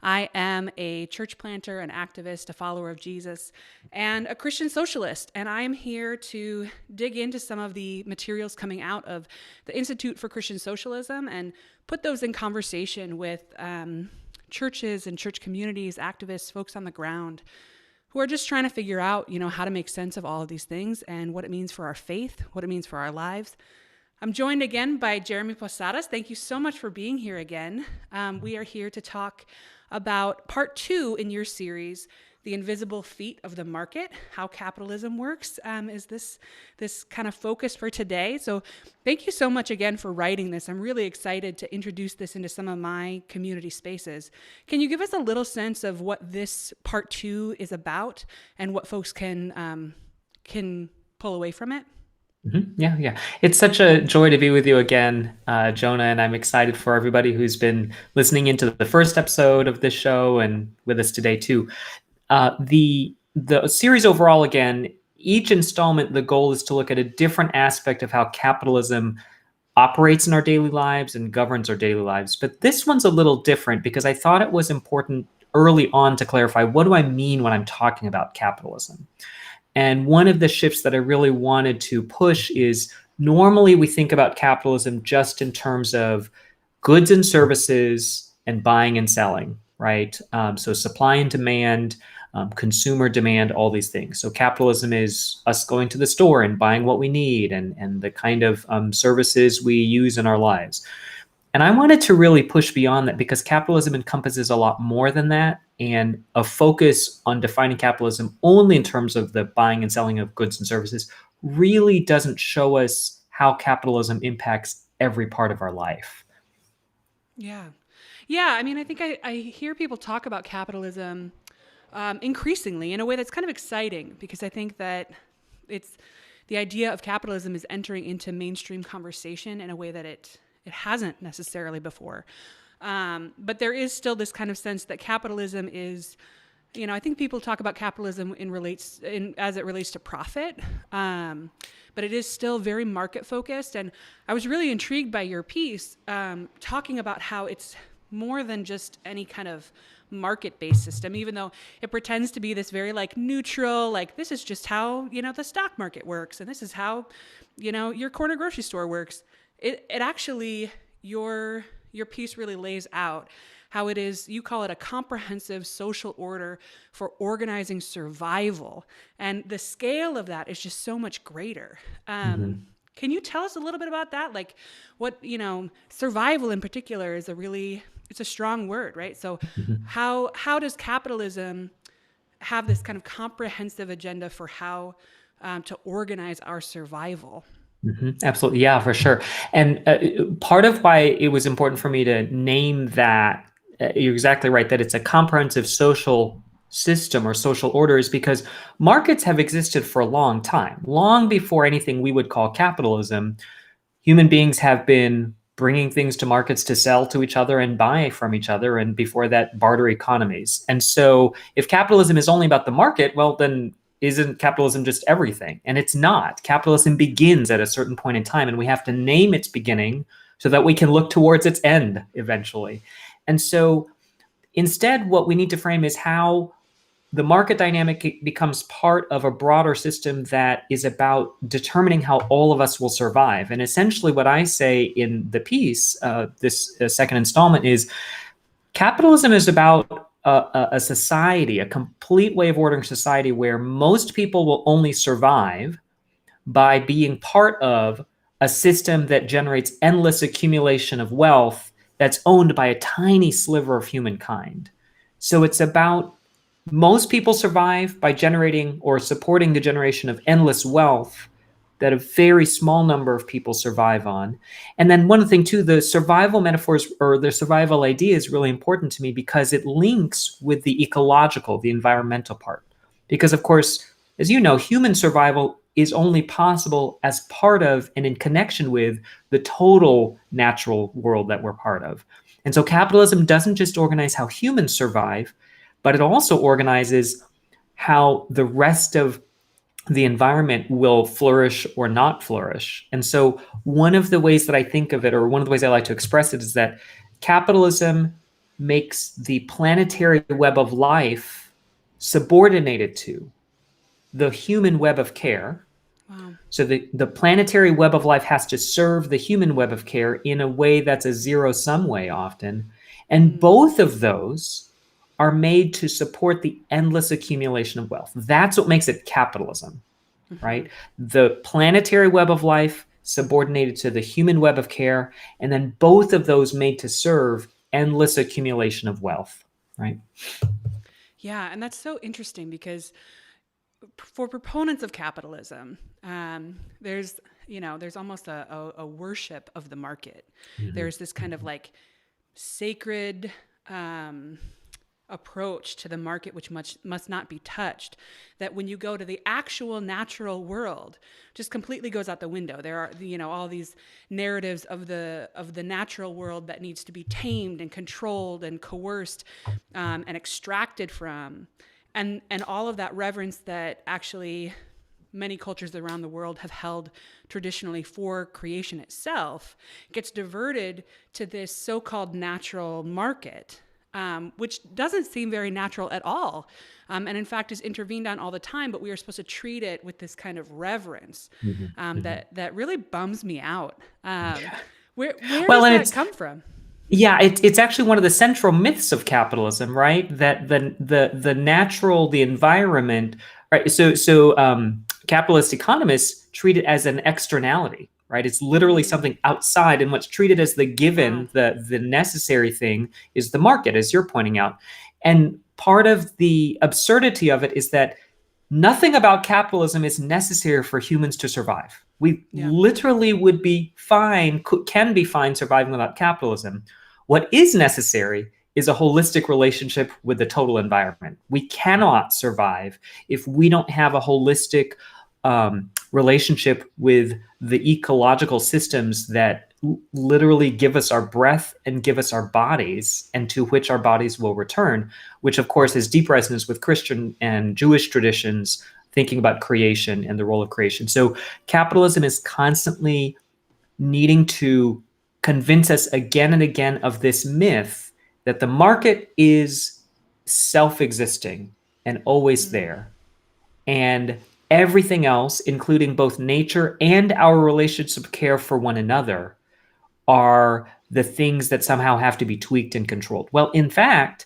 I am a church planter, an activist, a follower of Jesus, and a Christian socialist. And I am here to dig into some of the materials coming out of the Institute for Christian Socialism and put those in conversation with churches and church communities, activists, folks on the ground who are just trying to figure out, how to make sense of all of these things and what it means for our faith, what it means for our lives. I'm joined again by Jeremy Posadas. Thank you so much for being here again. We are here to talk about part 2 in your series, The Invisible Feet of the Market, How Capitalism Works, is this kind of focus for today. So thank you so much again for writing this. I'm really excited to introduce this into some of my community spaces. Can you give us a little sense of what this part 2 is about and what folks can pull away from it? Yeah. It's such a joy to be with you again, Jonah, and I'm excited for everybody who's been listening into the first episode of this show and with us today too. The series overall, again, each installment, the goal is to look at a different aspect of how capitalism operates in our daily lives and governs our daily lives. But this one's a little different because I thought it was important early on to clarify, what do I mean when I'm talking about capitalism? And one of the shifts that I really wanted to push is normally we think about capitalism just in terms of goods and services and buying and selling, right? So supply and demand, consumer demand, all these things. So capitalism is us going to the store and buying what we need and the kind of services we use in our lives. And I wanted to really push beyond that because capitalism encompasses a lot more than that. And a focus on defining capitalism only in terms of the buying and selling of goods and services really doesn't show us how capitalism impacts every part of our life. Yeah. Yeah. I mean, I think I hear people talk about capitalism increasingly in a way that's kind of exciting because I think that it's the idea of capitalism is entering into mainstream conversation in a way that it hasn't necessarily before. But there is still this kind of sense that capitalism is, I think people talk about capitalism as it relates to profit, but it is still very market focused. And I was really intrigued by your piece talking about how it's more than just any kind of market-based system, even though it pretends to be this very neutral, this is just how, the stock market works. And this is how, your corner grocery store works. It actually, your piece really lays out how it is, you call it a comprehensive social order for organizing survival. And the scale of that is just so much greater. Mm-hmm. Can you tell us a little bit about that? Like what, survival in particular is it's a strong word, right? So Mm-hmm. how does capitalism have this kind of comprehensive agenda for how to organize our survival? Absolutely. Yeah, for sure. And part of why it was important for me to name that, you're exactly right, that it's a comprehensive social system or social order is because markets have existed for a long time. Long before anything we would call capitalism, human beings have been bringing things to markets to sell to each other and buy from each other. And before that, barter economies. And so if capitalism is only about the market, well, then isn't capitalism just everything? And it's not. Capitalism begins at a certain point in time, and we have to name its beginning so that we can look towards its end eventually. And so instead, what we need to frame is how the market dynamic becomes part of a broader system that is about determining how all of us will survive. And essentially what I say in the piece, this second installment, is capitalism is about a society, a complete way of ordering society where most people will only survive by being part of a system that generates endless accumulation of wealth that's owned by a tiny sliver of humankind. So it's about most people survive by generating or supporting the generation of endless wealth that a very small number of people survive on. And then one thing too, the survival metaphors or the survival idea is really important to me because it links with the ecological, the environmental part. Because of course, as you know, human survival is only possible as part of and in connection with the total natural world that we're part of. And so capitalism doesn't just organize how humans survive, but it also organizes how the rest of the environment will flourish or not flourish. And so one of the ways that I think of it, or one of the ways I like to express it, is that capitalism makes the planetary web of life subordinated to the human web of care. Wow. So the planetary web of life has to serve the human web of care in a way that's a zero-sum way often. And Mm. both of those are made to support the endless accumulation of wealth. That's what makes it capitalism, Mm-hmm. right? The planetary web of life subordinated to the human web of care, and then both of those made to serve endless accumulation of wealth, right? Yeah, and that's so interesting because for proponents of capitalism, there's there's almost a worship of the market. Mm-hmm. There's this kind of like sacred um, approach to the market which must not be touched, that when you go to the actual natural world just completely goes out the window. There are all these narratives of the natural world that needs to be tamed and controlled and coerced and extracted from, and all of that reverence that actually many cultures around the world have held traditionally for creation itself gets diverted to this so-called natural market, which doesn't seem very natural at all, and in fact is intervened on all the time. But we are supposed to treat it with this kind of reverence Mm-hmm. Mm-hmm. that really bums me out. Where Well, does and that it's come from? yeah, it's actually one of the central myths of capitalism, right? That the natural, the environment, right? Capitalist economists treat it as an externality, right? It's literally Mm, something outside, and what's treated as the wow. given, the necessary thing, is the market, as you're pointing out. And part of the absurdity of it is that nothing about capitalism is necessary for humans to survive. We Yeah. literally would be fine, can be fine surviving without capitalism. What is necessary is a holistic relationship with the total environment. We cannot survive if we don't have a holistic relationship with the ecological systems that literally give us our breath and give us our bodies, and to which our bodies will return, which of course has deep resonance with Christian and Jewish traditions, thinking about creation and the role of creation. So capitalism is constantly needing to convince us again and again of this myth that the market is self-existing and always Mm, there, and everything else, including both nature and our relationships of care for one another, are the things that somehow have to be tweaked and controlled. Well, in fact,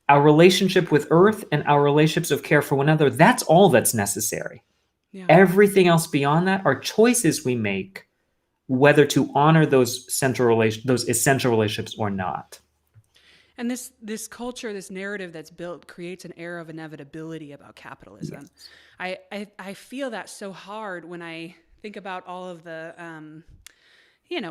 our relationship with Earth and our relationships of care for one another, that's all that's necessary. yeah. Everything else beyond that are choices we make whether to honor those essential relationships or not. And this culture, this narrative that's built creates an air of inevitability about capitalism. Yes. I feel that so hard when I think about all of the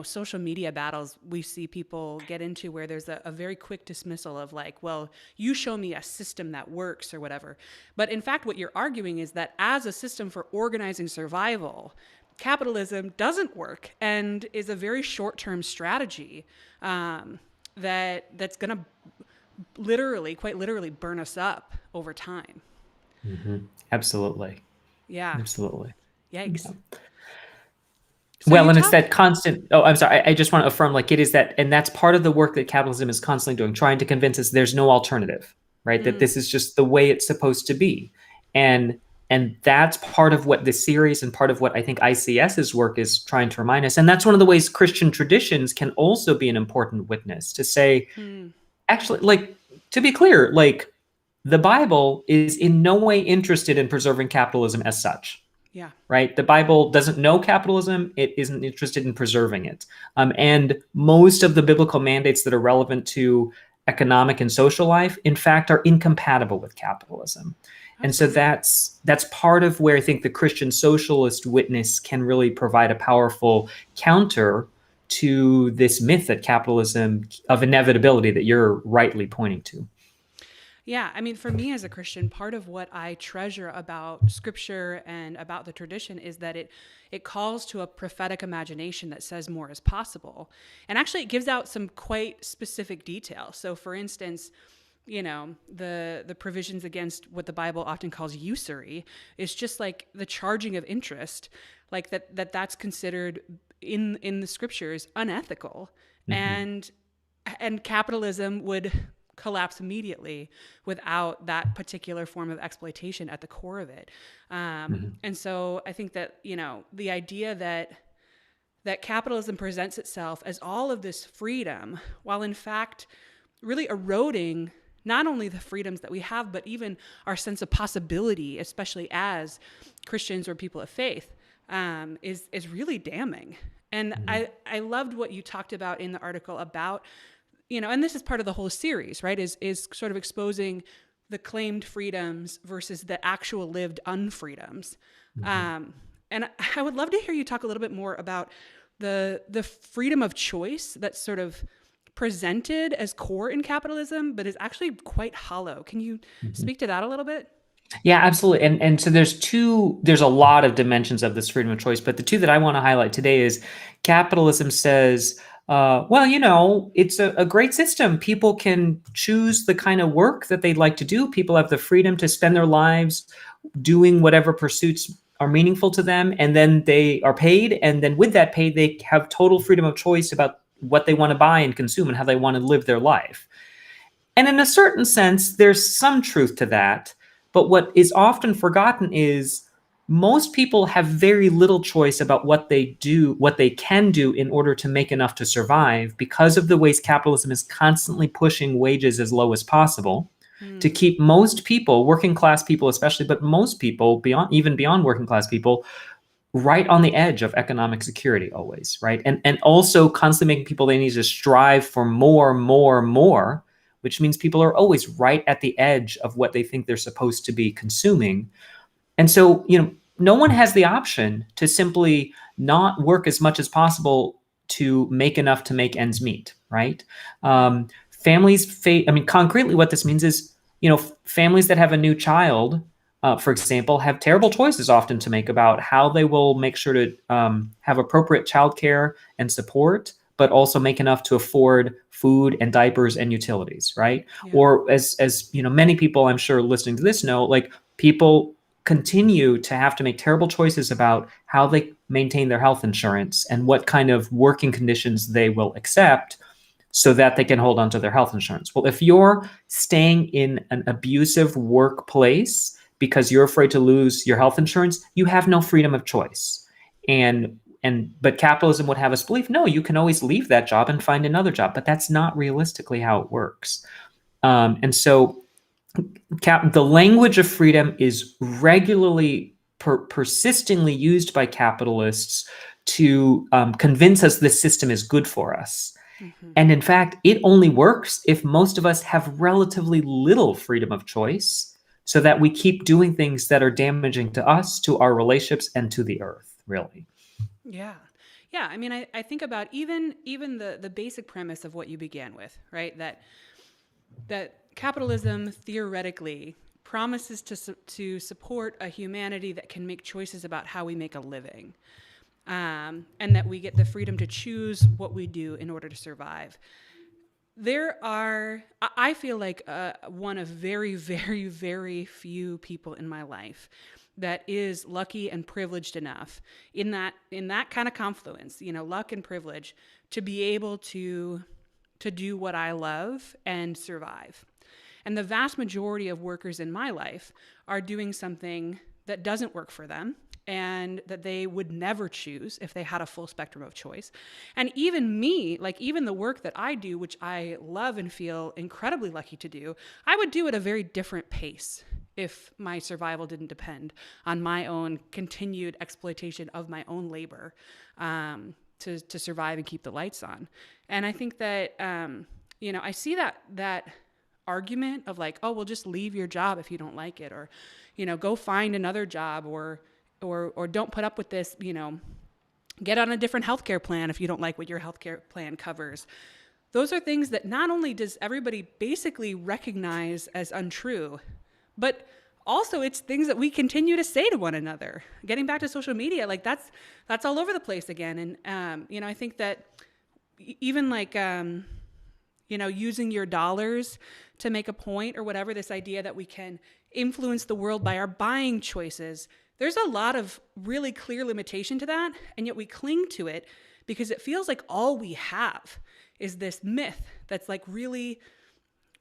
social media battles we see people get into, where there's a very quick dismissal of like, well, you show me a system that works or whatever. But in fact, what you're arguing is that as a system for organizing survival, capitalism doesn't work and is a very short-term strategy, that's going to quite literally, burn us up over time. Mm-hmm. Absolutely. Yeah. Absolutely. Yikes. Yeah. So Well, you and it's talk. that constant. Oh, I'm sorry. I just want to affirm, like, it is that, and that's part of the work that capitalism is constantly doing, trying to convince us there's no alternative, right? That Mm, this is just the way it's supposed to be, and and that's part of what this series and part of what I think ICS's work is trying to remind us. And that's one of the ways Christian traditions can also be an important witness to say, mm, actually, like, to be clear, like, the Bible is in no way interested in preserving capitalism as such, yeah. right? The Bible doesn't know capitalism. It isn't interested in preserving it. And most of the biblical mandates that are relevant to economic and social life, in fact, are incompatible with capitalism. And so Absolutely. that's part of where I think the Christian socialist witness can really provide a powerful counter to this myth that capitalism of inevitability that you're rightly pointing to. Yeah, I mean, for me as a Christian, part of what I treasure about Scripture and about the tradition is that it calls to a prophetic imagination that says more is possible, and actually it gives out some quite specific detail. So, for instance, the provisions against what the Bible often calls usury is just like the charging of interest, like that's considered in the Scriptures unethical, Mm-hmm. and capitalism would collapse immediately without that particular form of exploitation at the core of it. Mhm. And so I think that, the idea that capitalism presents itself as all of this freedom, while in fact really eroding not only the freedoms that we have, but even our sense of possibility, especially as Christians or people of faith, is really damning. And Mhm. I loved what you talked about in the article about, and this is part of the whole series, right? Is sort of exposing the claimed freedoms versus the actual lived unfreedoms. Mhm. Um, and I would love to hear you talk a little bit more about the freedom of choice that's sort of presented as core in capitalism, but is actually quite hollow. Can you Mhm. speak to that a little bit? Yeah, absolutely. And so there's a lot of dimensions of this freedom of choice, but the two that I want to highlight today is capitalism says, well, it's a great system. People can choose the kind of work that they'd like to do. People have the freedom to spend their lives doing whatever pursuits are meaningful to them, and then they are paid. And then with that pay, they have total freedom of choice about what they want to buy and consume and how they want to live their life. And in a certain sense, there's some truth to that. But what is often forgotten is most people have very little choice about what they do, what they can do in order to make enough to survive because of the ways capitalism is constantly pushing wages as low as possible to Hmm. keep most people, working class people especially, but most people beyond even beyond working class people, right on the edge of economic security always, right? And also constantly making people they need to strive for more, more, more, which means people are always right at the edge of what they think they're supposed to be consuming. And so, no one has the option to simply not work as much as possible to make enough to make ends meet, right? Right. I mean, concretely, what this means is, families that have a new child, for example, have terrible choices often to make about how they will make sure to have appropriate childcare and support, but also make enough to afford food and diapers and utilities, right? Yeah. Or as many people I'm sure listening to this know, like people continue to have to make terrible choices about how they maintain their health insurance and what kind of working conditions they will accept so that they can hold on to their health insurance. Well, if you're staying in an abusive workplace because you're afraid to lose your health insurance, you have no freedom of choice. But capitalism would have us believe, no, you can always leave that job and find another job, but that's not realistically how it works. And so the language of freedom is regularly, persistently used by capitalists to convince us this system is good for us. Hmm. And in fact, it only works if most of us have relatively little freedom of choice so that we keep doing things that are damaging to us, to our relationships, and to the earth, really. Yeah. Yeah. I mean, I think about even the basic premise of what you began with, right? That capitalism theoretically promises to support a humanity that can make choices about how we make a living, and that we get the freedom to choose what we do in order to survive. I feel like one of very, very, very few people in my life that is lucky and privileged enough in that kind of confluence, luck and privilege, to be able to do what I love and survive. And the vast majority of workers in my life are doing something that doesn't work for them and that they would never choose if they had a full spectrum of choice. And even me, like even the work that I do, which I love and feel incredibly lucky to do, I would do at a very different pace if my survival didn't depend on my own continued exploitation of my own labor, to survive and keep the lights on. And I think that, I see that argument of like, oh, well, just leave your job if you don't like it, or, go find another job, or don't put up with this, get on a different healthcare plan if you don't like what your healthcare plan covers. Those are things that not only does everybody basically recognize as untrue, but also it's things that we continue to say to one another. Getting back to social media, like that's all over the place again. And I think that even like using your dollars to make a point or whatever, this idea that we can influence the world by our buying choices, there's a lot of really clear limitation to that, and yet we cling to it because it feels like all we have is this myth that's like really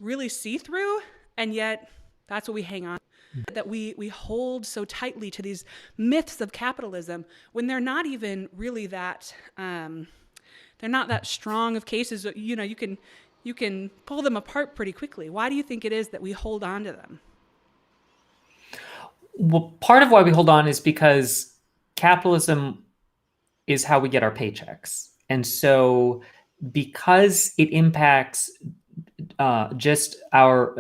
really see through, and yet that's what we hang on, that we hold so tightly to these myths of capitalism when they're not even really that they're not that strong of cases. You know, you can pull them apart pretty quickly. Why do you think it is that we hold on to them? Well, part of why we hold on is because capitalism is how we get our paychecks. And so, because it impacts just our,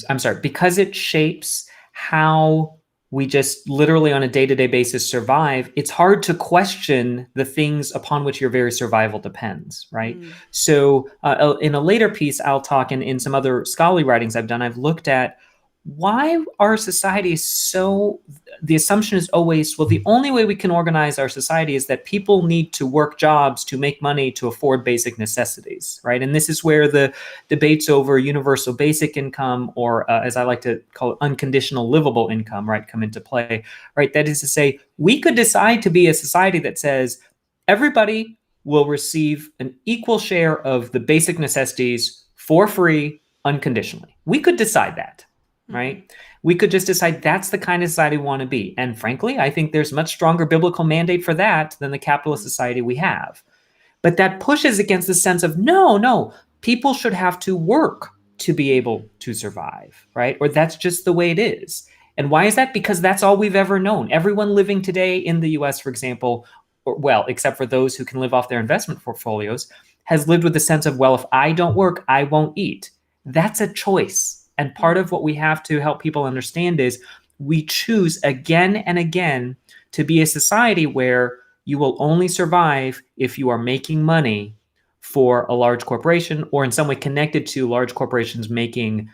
I'm sorry, because it shapes how we just literally on a day to day basis survive, it's hard to question the things upon which your very survival depends, right? Mm, So, in a later piece, I'll talk in some other scholarly writings I've done, I've looked at why our society is so, the assumption is always, well, the only way we can organize our society is that people need to work jobs to make money to afford basic necessities, right? And this is where the debates over universal basic income, or as I like to call it, unconditional livable income, right, come into play, right? That is to say, we could decide to be a society that says everybody will receive an equal share of the basic necessities for free, unconditionally. We could decide that, mm-hmm, right? We could just decide that's the kind of society we want to be. And frankly, I think there's much stronger biblical mandate for that than the capitalist mm, society we have. But that pushes against the sense of no, people should have to work to be mm, able to survive, right? Or that's just the way it is. And why is that? Because that's all we've ever known. Everyone living today in the US, for example, or, well, except for those who can live off their investment portfolios, has lived with the sense of, well, if I don't work, I won't eat. That's a choice. And part mm. of what we have to help people understand is we choose again and again to be a society where you will only survive if you are making money for a large corporation or in some way connected to large corporations making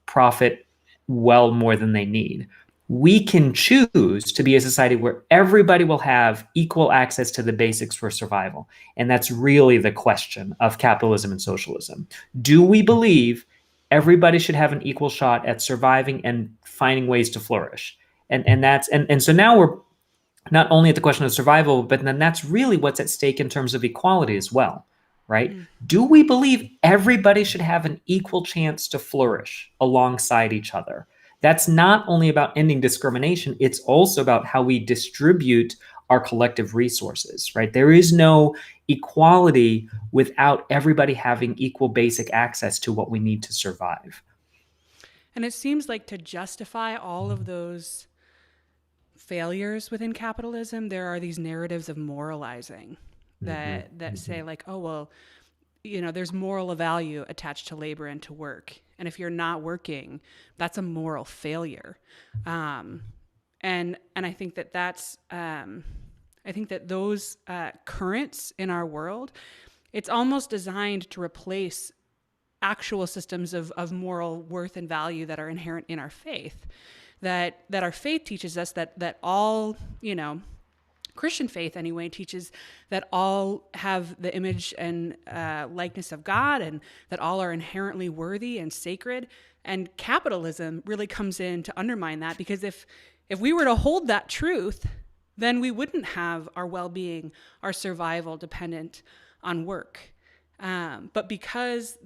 profit well more than they need. We can choose to be a society where everybody will have equal access to the basics for survival. And that's really the question of capitalism and socialism. Do we believe everybody should have an equal shot at surviving and finding ways to flourish? And so now we're not only at the question of survival, but then that's really what's at stake in terms of equality as well, right? Mm. Do we believe everybody should have an equal chance to flourish alongside each other? That's not only about ending discrimination, it's also about how we distribute our collective resources, right? There is no equality without everybody having equal basic access to what we need to survive. And it seems like to justify all of those failures within capitalism, there are these narratives of moralizing Mm-hmm, that mm-hmm, say like, oh well, you know, there's moral value attached to labor and to work, and if you're not working, that's a moral failure. Um, and I think that that's I think that those currents in our world, it's almost designed to replace actual systems of moral worth and value that are inherent in our faith. That our faith teaches us that all, you know, Christian faith anyway teaches that all have the image and likeness of God, and that all are inherently worthy and sacred. And capitalism really comes in to undermine that, because if we were to hold that truth, then we wouldn't have our well-being, our survival dependent on work. But because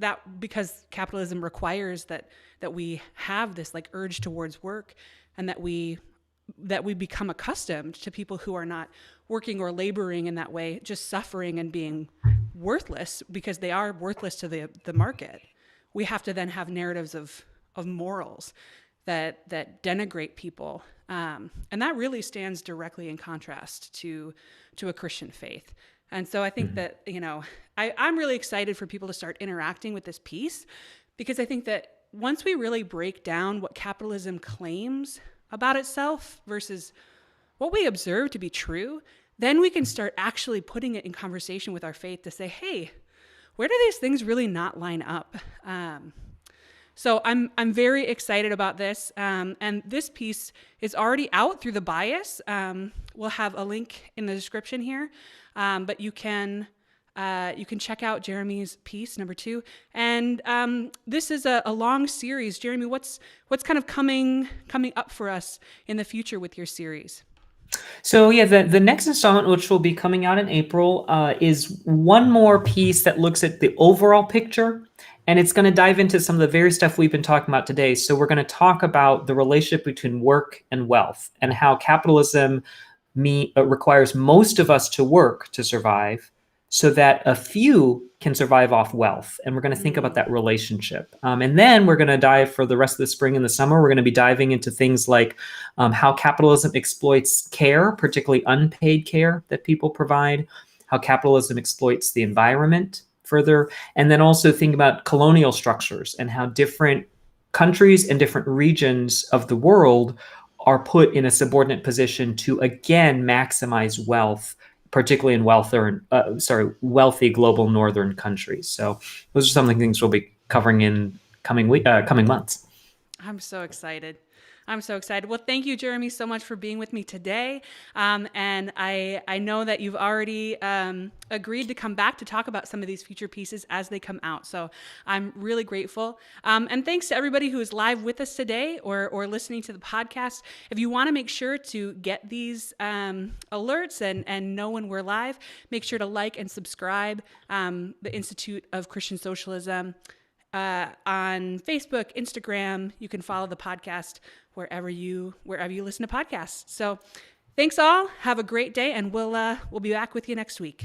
capitalism requires that we have this like urge towards work, and that we become accustomed to people who are not working or laboring in that way, just suffering and being worthless because they are worthless to the market. We have to then have narratives of morals that denigrate people, and that really stands directly in contrast to a Christian faith. And so I think mm-hmm, that, you know, I'm really excited for people to start interacting with this piece, because I think that once we really break down what capitalism claims about itself versus what we observe to be true, then we can start actually putting it in conversation with our faith to say, hey, where do these things really not line up? So I'm very excited about this, and this piece is already out through the bias. We'll have a link in the description here, but you can check out Jeremy's piece number 2. And this is a long series. Jeremy, what's kind of coming up for us in the future with your series? So yeah, the next installment, which will be coming out in April, is one more piece that looks at the overall picture And it's going to dive into some of the very stuff we've been talking about today. So we're going to talk about the relationship between work and wealth and how capitalism requires most of us to work to survive so that a few can survive off wealth. And we're going to think about that relationship. And then we're going to dive for the rest of the spring and the summer. We're going to be diving into things like how capitalism exploits care, particularly unpaid care that people provide, how capitalism exploits the environment further, and then also think about colonial structures and how different countries and different regions of the world are put in a subordinate position to again maximize wealth, particularly in wealthy global northern countries. So those are some of the things we'll be covering in coming months. I'm so excited. I'm so excited. Well, thank you, Jeremy, so much for being with me today. And I know that you've already agreed to come back to talk about some of these future pieces as they come out. So I'm really grateful. And thanks to everybody who is live with us today or listening to the podcast. If you want to make sure to get these alerts and know when we're live, make sure to like and subscribe the Institute of Christian Socialism on Facebook, Instagram. You can follow the podcast wherever you listen to podcasts. So thanks all. Have a great day, and we'll be back with you next week.